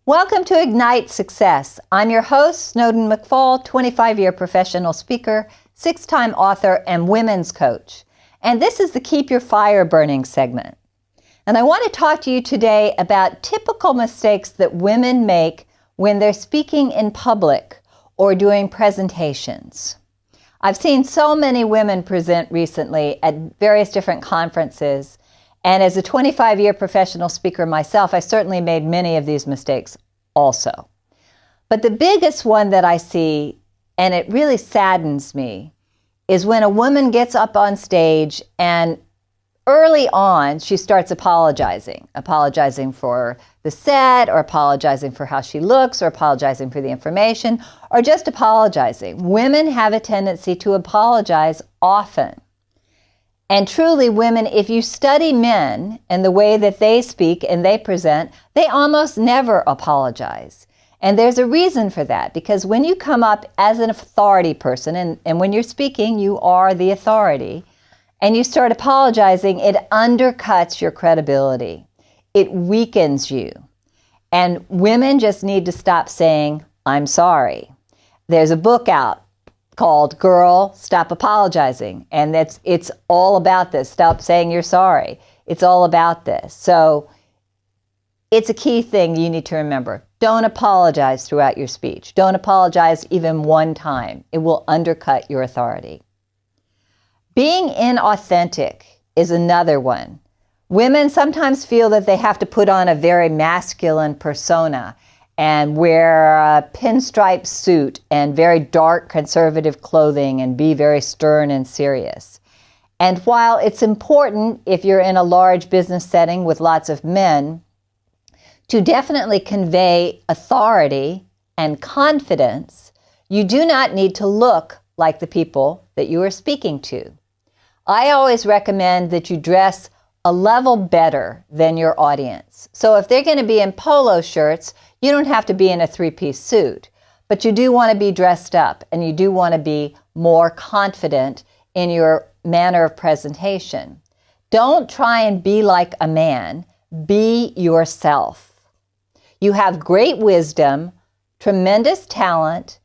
Welcome to Ignite Success. I'm your host, Snowden McFall, 25-year professional speaker, 6-time author, and women's coach. And this is the Keep Your Fire Burning segment. And I want to talk to you today about typical mistakes that women make when they're speaking in public or doing presentations. I've seen so many women present recently at various different conferences. And as a 25-year professional speaker myself, I certainly made many of these mistakes also. But the biggest one that I see, and it really saddens me, is when a woman gets up on stage and early on she starts apologizing for the set, or apologizing for how she looks, or apologizing for the information, or just apologizing. Women have a tendency to apologize often. And truly, women, if you study men and the way that they speak and they present, they almost never apologize. And there's a reason for that, because when you come up as an authority person, and when you're speaking, you are the authority, and you start apologizing, it undercuts your credibility. It weakens you. And women just need to stop saying, "I'm sorry." There's a book out called Girl, Stop Apologizing. And it's all about this. Stop saying you're sorry. It's all about this. So it's a key thing you need to remember. Don't apologize throughout your speech. Don't apologize even one time. It will undercut your authority. Being inauthentic is another one. Women sometimes feel that they have to put on a very masculine persona and wear a pinstripe suit and very dark conservative clothing and be very stern and serious. And while it's important, if you're in a large business setting with lots of men, to definitely convey authority and confidence, you do not need to look like the people that you are speaking to. I always recommend that you dress a level better than your audience. So if they're going to be in polo shirts, you don't have to be in a 3-piece suit, but you do want to be dressed up and you do want to be more confident in your manner of presentation. Don't try and be like a man. Be yourself. You have great wisdom, tremendous talent,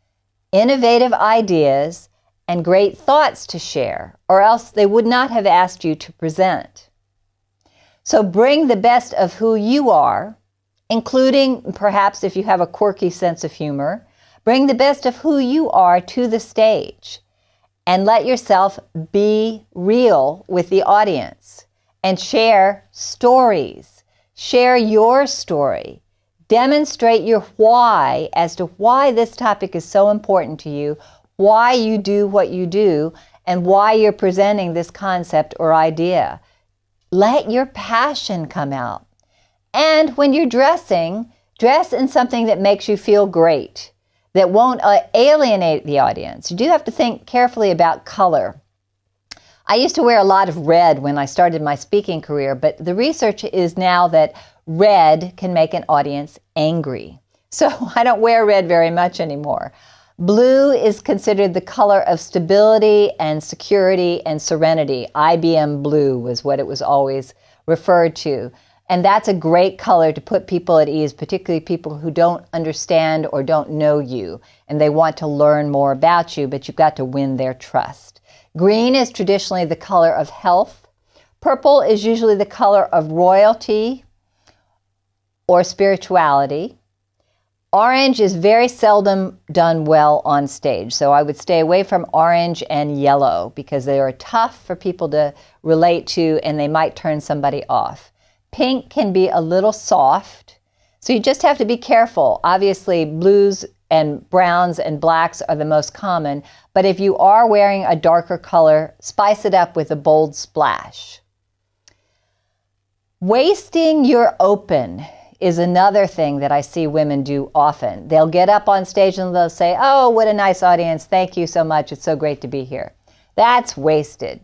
innovative ideas, and great thoughts to share, or else they would not have asked you to present. So bring the best of who you are, including perhaps if you have a quirky sense of humor. Bring the best of who you are to the stage and let yourself be real with the audience and share stories. Share your story. Demonstrate your why as to why this topic is so important to you, why you do what you do, and why you're presenting this concept or idea. Let your passion come out. And when you're dressing, dress in something that makes you feel great, that won't alienate the audience. You do have to think carefully about color. I used to wear a lot of red when I started my speaking career, but the research is now that red can make an audience angry. So I don't wear red very much anymore. Blue is considered the color of stability and security and serenity. IBM blue was what it was always referred to. And that's a great color to put people at ease, particularly people who don't understand or don't know you, and they want to learn more about you, but you've got to win their trust. Green is traditionally the color of health. Purple is usually the color of royalty or spirituality. Orange is very seldom done well on stage, so I would stay away from orange and yellow because they are tough for people to relate to and they might turn somebody off. Pink can be a little soft, so you just have to be careful. Obviously, blues and browns and blacks are the most common, but if you are wearing a darker color, spice it up with a bold splash. Wasting your open is another thing that I see women do often. They'll get up on stage and they'll say, "Oh, what a nice audience. Thank you so much. It's so great to be here." That's wasted.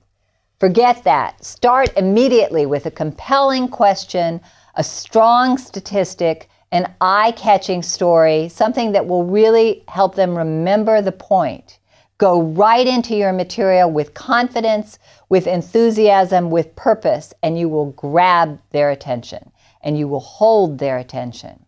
Forget that. Start immediately with a compelling question, a strong statistic, an eye-catching story, something that will really help them remember the point. Go right into your material with confidence, with enthusiasm, with purpose, and you will grab their attention and you will hold their attention.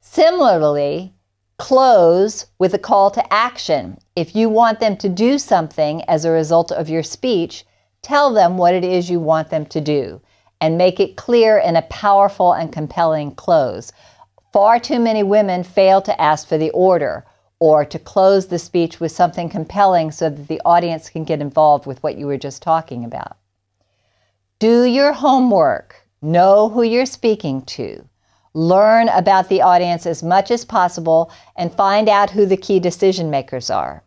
Similarly, close with a call to action. If you want them to do something as a result of your speech, tell them what it is you want them to do and make it clear in a powerful and compelling close. Far too many women fail to ask for the order or to close the speech with something compelling so that the audience can get involved with what you were just talking about. Do your homework. Know who you're speaking to. Learn about the audience as much as possible and find out who the key decision makers are.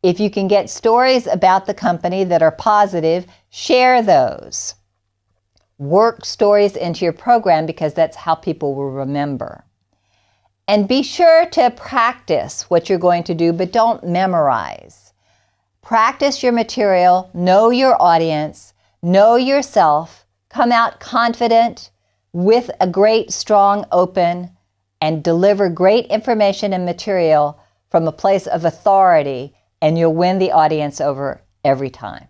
If you can get stories about the company that are positive, share those. Work stories into your program because that's how people will remember. And be sure to practice what you're going to do, but don't memorize. Practice your material, know your audience, know yourself, come out confident with a great, strong, open, and deliver great information and material from a place of authority, and you'll win the audience over every time.